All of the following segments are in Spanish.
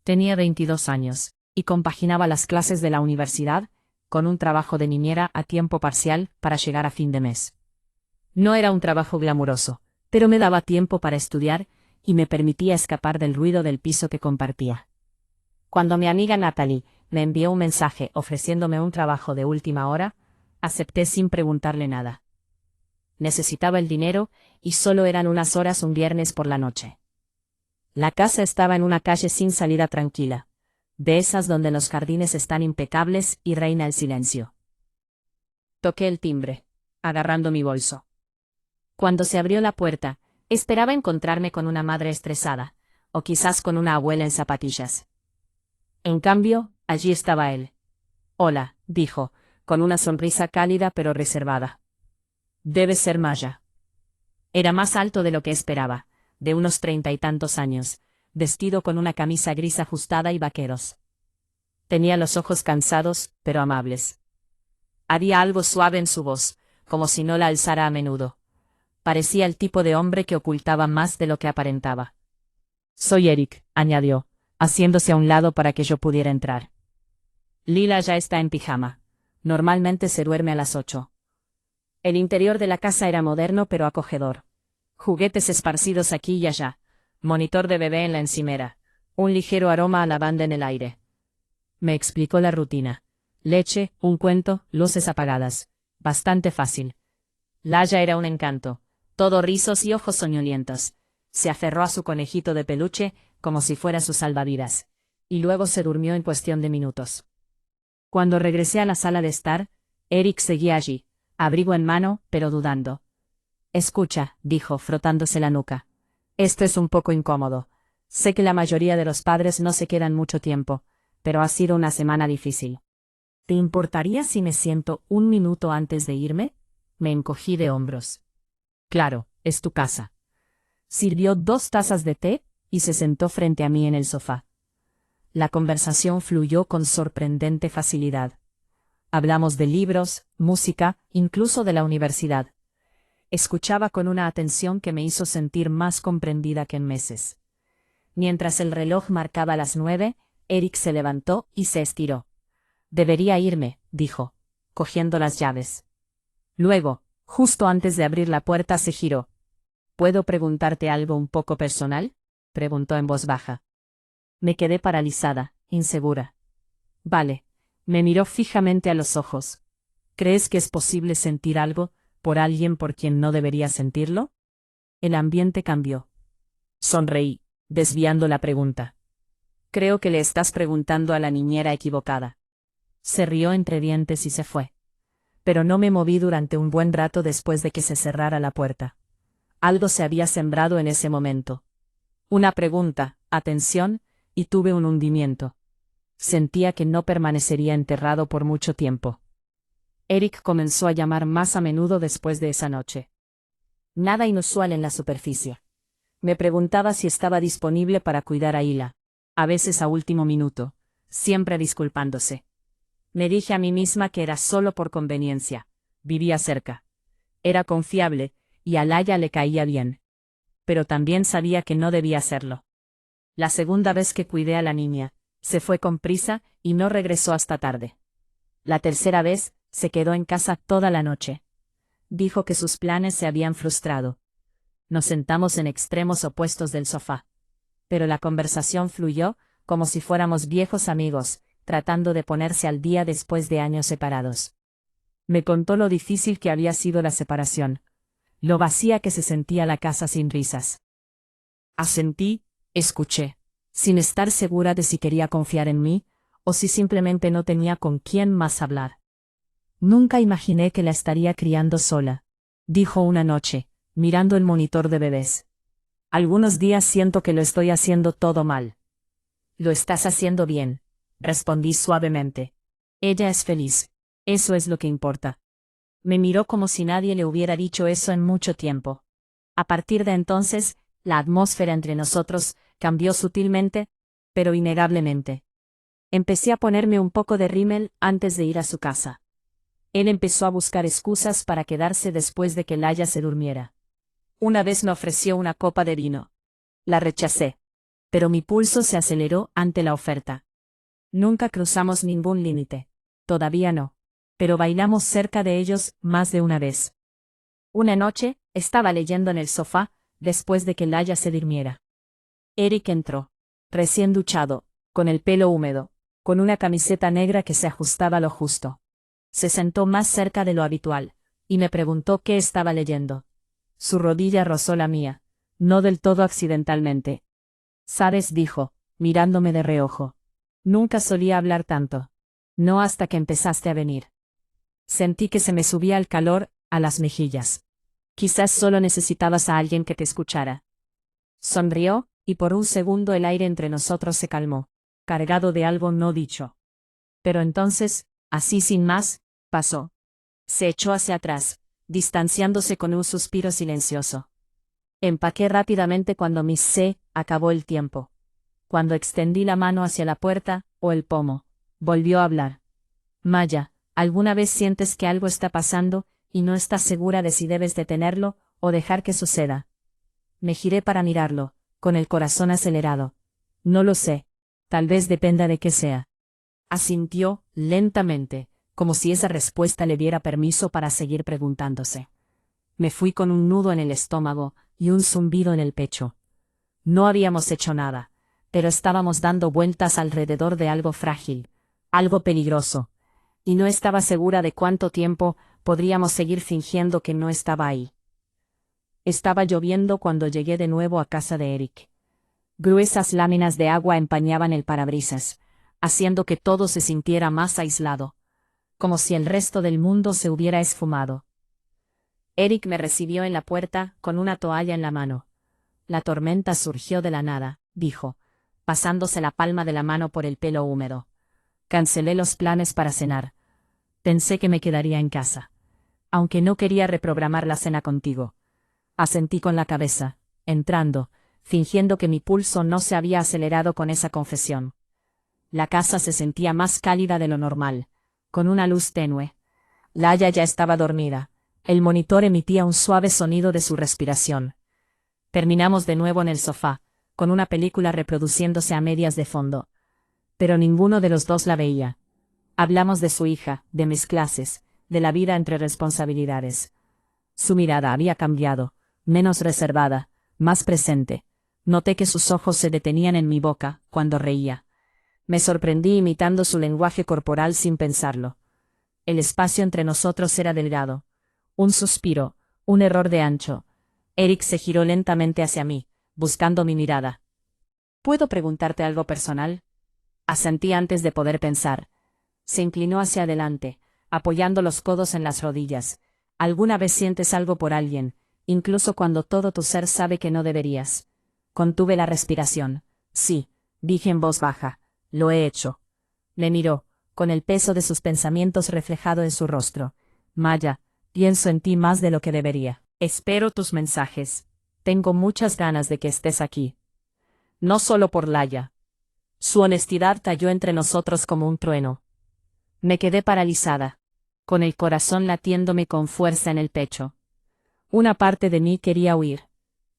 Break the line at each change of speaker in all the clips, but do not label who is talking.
Tenía 22 años, y compaginaba las clases de la universidad con un trabajo de niñera a tiempo parcial para llegar a fin de mes. No era un trabajo glamuroso, pero me daba tiempo para estudiar y me permitía escapar del ruido del piso que compartía. Cuando mi amiga Natalie me envió un mensaje ofreciéndome un trabajo de última hora, acepté sin preguntarle nada. Necesitaba el dinero y solo eran unas horas un viernes por la noche. La casa estaba en una calle sin salida tranquila, de esas donde los jardines están impecables y reina el silencio. Toqué el timbre, agarrando mi bolso. Cuando se abrió la puerta, esperaba encontrarme con una madre estresada, o quizás con una abuela en zapatillas. En cambio, allí estaba él. «Hola», dijo, con una sonrisa cálida pero reservada. «Debe ser Maya». Era más alto de lo que esperaba, de unos 30 y tantos años, vestido con una camisa gris ajustada y vaqueros. Tenía los ojos cansados, pero amables. Había algo suave en su voz, como si no la alzara a menudo. Parecía el tipo de hombre que ocultaba más de lo que aparentaba. «Soy Eric», añadió, haciéndose a un lado para que yo pudiera entrar. «Lila ya está en pijama. Normalmente se duerme a las 8. El interior de la casa era moderno pero acogedor. Juguetes esparcidos aquí y allá, monitor de bebé en la encimera, un ligero aroma a lavanda en el aire. Me explicó la rutina. Leche, un cuento, luces apagadas. Bastante fácil. Laya era un encanto, todo rizos y ojos soñolientos. Se aferró a su conejito de peluche como si fuera su salvavidas, y luego se durmió en cuestión de minutos. Cuando regresé a la sala de estar, Eric seguía allí, abrigo en mano, pero dudando. «Escucha», dijo, frotándose la nuca. «Esto es un poco incómodo. Sé que la mayoría de los padres no se quedan mucho tiempo, pero ha sido una semana difícil. ¿Te importaría si me siento un minuto antes de irme?» Me encogí de hombros. «Claro, es tu casa». Sirvió 2 tazas de té y se sentó frente a mí en el sofá. La conversación fluyó con sorprendente facilidad. Hablamos de libros, música, incluso de la universidad. Escuchaba con una atención que me hizo sentir más comprendida que en meses. Mientras el reloj marcaba las 9, Eric se levantó y se estiró. «Debería irme», dijo, cogiendo las llaves. Luego, justo antes de abrir la puerta, se giró. «¿Puedo preguntarte algo un poco personal?», preguntó en voz baja. Me quedé paralizada, insegura. «Vale», me miró fijamente a los ojos. «¿Crees que es posible sentir algo por alguien por quien no debería sentirlo?» El ambiente cambió. Sonreí, desviando la pregunta. «Creo que le estás preguntando a la niñera equivocada». Se rió entre dientes y se fue. Pero no me moví durante un buen rato después de que se cerrara la puerta. Algo se había sembrado en ese momento. Una pregunta, atención, y tuve un hundimiento. Sentía que no permanecería enterrado por mucho tiempo. Eric comenzó a llamar más a menudo después de esa noche. Nada inusual en la superficie. Me preguntaba si estaba disponible para cuidar a Hila, a veces a último minuto, siempre disculpándose. Me dije a mí misma que era solo por conveniencia. Vivía cerca. Era confiable, y a Laya le caía bien. Pero también sabía que no debía hacerlo. La segunda vez que cuidé a la niña, se fue con prisa y no regresó hasta tarde. La tercera vez, se quedó en casa toda la noche. Dijo que sus planes se habían frustrado. Nos sentamos en extremos opuestos del sofá. Pero la conversación fluyó, como si fuéramos viejos amigos, tratando de ponerse al día después de años separados. Me contó lo difícil que había sido la separación, lo vacía que se sentía la casa sin risas. Asentí, escuché, sin estar segura de si quería confiar en mí, o si simplemente no tenía con quién más hablar. «Nunca imaginé que la estaría criando sola», dijo una noche, mirando el monitor de bebés. «Algunos días siento que lo estoy haciendo todo mal». «Lo estás haciendo bien», respondí suavemente. «Ella es feliz. Eso es lo que importa». Me miró como si nadie le hubiera dicho eso en mucho tiempo. A partir de entonces, la atmósfera entre nosotros cambió sutilmente, pero innegablemente. Empecé a ponerme un poco de rímel antes de ir a su casa. Él empezó a buscar excusas para quedarse después de que Laya se durmiera. Una vez me ofreció una copa de vino. La rechacé. pero mi pulso se aceleró ante la oferta. Nunca cruzamos ningún límite. Todavía no. Pero bailamos cerca de ellos más de una vez. Una noche, estaba leyendo en el sofá, después de que Laya se durmiera. Eric entró, recién duchado, con el pelo húmedo, con una camiseta negra que se ajustaba lo justo. Se sentó más cerca de lo habitual, y me preguntó qué estaba leyendo. Su rodilla rozó la mía, no del todo accidentalmente. «¿Sabes?», dijo, mirándome de reojo. «Nunca solía hablar tanto. No hasta que empezaste a venir». Sentí que se me subía el calor a las mejillas. «Quizás solo necesitabas a alguien que te escuchara». Sonrió, y por un segundo el aire entre nosotros se calmó, cargado de algo no dicho. Pero entonces, así sin más, pasó. Se echó hacia atrás, distanciándose con un suspiro silencioso. Empaqué rápidamente cuando se acabó el tiempo. Cuando extendí la mano hacia la puerta, o el pomo, volvió a hablar. «Maya, ¿alguna vez sientes que algo está pasando, y no estás segura de si debes detenerlo, o dejar que suceda?» Me giré para mirarlo, con el corazón acelerado. «No lo sé. Tal vez dependa de qué sea». Asintió, lentamente, como si esa respuesta le diera permiso para seguir preguntándose. Me fui con un nudo en el estómago, y un zumbido en el pecho. No habíamos hecho nada, pero estábamos dando vueltas alrededor de algo frágil, algo peligroso, y no estaba segura de cuánto tiempo podríamos seguir fingiendo que no estaba ahí. Estaba lloviendo cuando llegué de nuevo a casa de Eric. Gruesas láminas de agua empañaban el parabrisas, haciendo que todo se sintiera más aislado, como si el resto del mundo se hubiera esfumado. Eric me recibió en la puerta, con una toalla en la mano. «La tormenta surgió de la nada», dijo, pasándose la palma de la mano por el pelo húmedo. «Cancelé los planes para cenar. Pensé que me quedaría en casa. Aunque no quería reprogramar la cena contigo». Asentí con la cabeza, entrando, fingiendo que mi pulso no se había acelerado con esa confesión. La casa se sentía más cálida de lo normal, con una luz tenue. Laya ya estaba dormida. El monitor emitía un suave sonido de su respiración. Terminamos de nuevo en el sofá, con una película reproduciéndose a medias de fondo. Pero ninguno de los dos la veía. Hablamos de su hija, de mis clases, de la vida entre responsabilidades. Su mirada había cambiado, menos reservada, más presente. Noté que sus ojos se detenían en mi boca, cuando reía. Me sorprendí imitando su lenguaje corporal sin pensarlo. El espacio entre nosotros era delgado. Un suspiro, un error de ancho. Eric se giró lentamente hacia mí, buscando mi mirada. «¿Puedo preguntarte algo personal?». Asentí antes de poder pensar. Se inclinó hacia adelante, apoyando los codos en las rodillas. «¿Alguna vez sientes algo por alguien, incluso cuando todo tu ser sabe que no deberías?» Contuve la respiración. «Sí», dije en voz baja, «lo he hecho». Me miró, con el peso de sus pensamientos reflejado en su rostro. «Maya, pienso en ti más de lo que debería. Espero tus mensajes. Tengo muchas ganas de que estés aquí». No solo por Laya. Su honestidad cayó entre nosotros como un trueno. Me quedé paralizada, con el corazón latiéndome con fuerza en el pecho. Una parte de mí quería huir.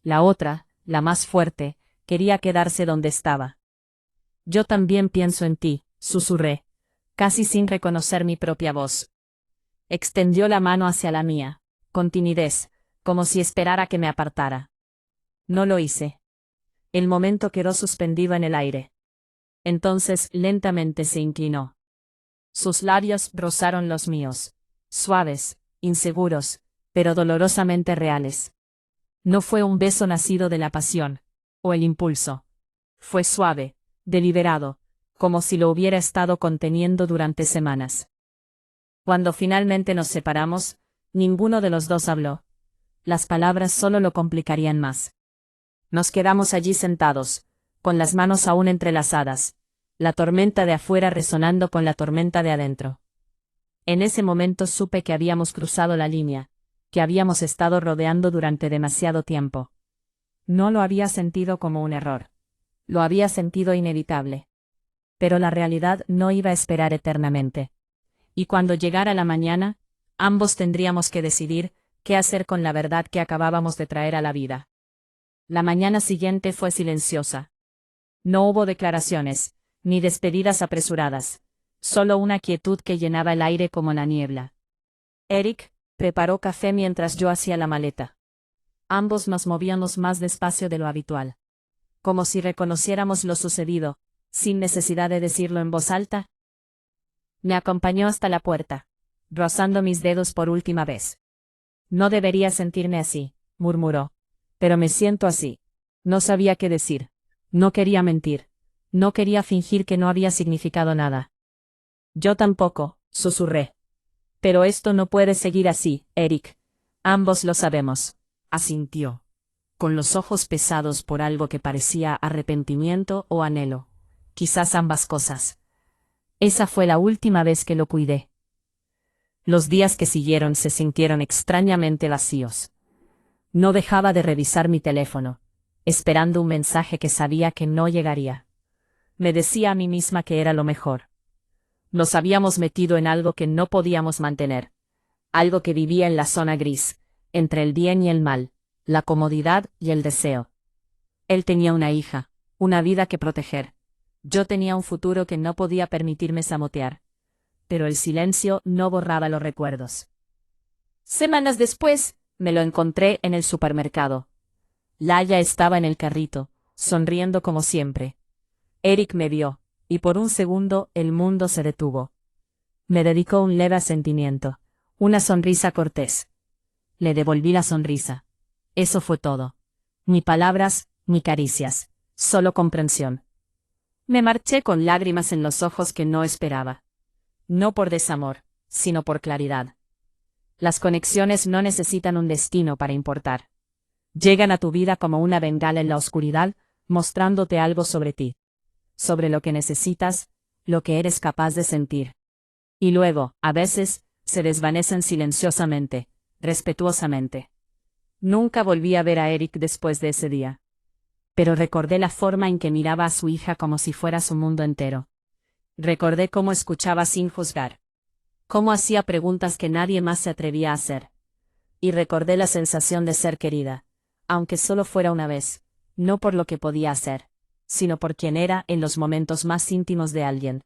La otra, la más fuerte, quería quedarse donde estaba. «Yo también pienso en ti», susurré, casi sin reconocer mi propia voz. Extendió la mano hacia la mía, con timidez, como si esperara que me apartara. No lo hice. El momento quedó suspendido en el aire. Entonces lentamente se inclinó. Sus labios rozaron los míos, suaves, inseguros, pero dolorosamente reales. No fue un beso nacido de la pasión, o el impulso. Fue suave, deliberado, como si lo hubiera estado conteniendo durante semanas. Cuando finalmente nos separamos, ninguno de los dos habló. Las palabras solo lo complicarían más. Nos quedamos allí sentados, con las manos aún entrelazadas, la tormenta de afuera resonando con la tormenta de adentro. En ese momento supe que habíamos cruzado la línea, que habíamos estado rodeando durante demasiado tiempo. No lo había sentido como un error. Lo había sentido inevitable. Pero la realidad no iba a esperar eternamente. Y cuando llegara la mañana, ambos tendríamos que decidir qué hacer con la verdad que acabábamos de traer a la vida. La mañana siguiente fue silenciosa. No hubo declaraciones, ni despedidas apresuradas. Solo una quietud que llenaba el aire como la niebla. Eric preparó café mientras yo hacía la maleta. Ambos nos movíamos más despacio de lo habitual. Como si reconociéramos lo sucedido, sin necesidad de decirlo en voz alta. Me acompañó hasta la puerta, rozando mis dedos por última vez. No debería sentirme así, murmuró. Pero me siento así. No sabía qué decir. No quería mentir. No quería fingir que no había significado nada. Yo tampoco, susurré. Pero esto no puede seguir así, Eric. Ambos lo sabemos. Asintió, con los ojos pesados por algo que parecía arrepentimiento o anhelo. Quizás ambas cosas. Esa fue la última vez que lo cuidé. Los días que siguieron se sintieron extrañamente vacíos. No dejaba de revisar mi teléfono, esperando un mensaje que sabía que no llegaría. Me decía a mí misma que era lo mejor. Nos habíamos metido en algo que no podíamos mantener. Algo que vivía en la zona gris, entre el bien y el mal, la comodidad y el deseo. Él tenía una hija, una vida que proteger. Yo tenía un futuro que no podía permitirme sabotear. Pero el silencio no borraba los recuerdos. Semanas después, me lo encontré en el supermercado. Laia estaba en el carrito, sonriendo como siempre. Eric me vio, y por un segundo el mundo se detuvo. Me dedicó un leve asentimiento, una sonrisa cortés. Le devolví la sonrisa. Eso fue todo. Ni palabras, ni caricias, solo comprensión. Me marché con lágrimas en los ojos que no esperaba. No por desamor, sino por claridad. Las conexiones no necesitan un destino para importar. Llegan a tu vida como una bengala en la oscuridad, mostrándote algo sobre ti. Sobre lo que necesitas, lo que eres capaz de sentir. Y luego, a veces, se desvanecen silenciosamente, respetuosamente. Nunca volví a ver a Eric después de ese día. Pero recordé la forma en que miraba a su hija como si fuera su mundo entero. Recordé cómo escuchaba sin juzgar. Cómo hacía preguntas que nadie más se atrevía a hacer. Y recordé la sensación de ser querida, aunque solo fuera una vez, no por lo que podía hacer, sino por quien era en los momentos más íntimos de alguien.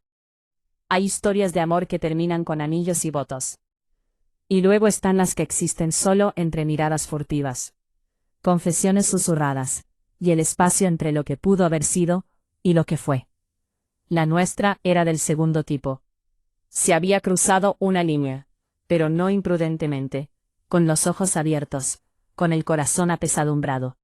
Hay historias de amor que terminan con anillos y votos. Y luego están las que existen solo entre miradas furtivas. Confesiones susurradas, y el espacio entre lo que pudo haber sido y lo que fue. La nuestra era del segundo tipo. Se había cruzado una línea, pero no imprudentemente, con los ojos abiertos, con el corazón apesadumbrado.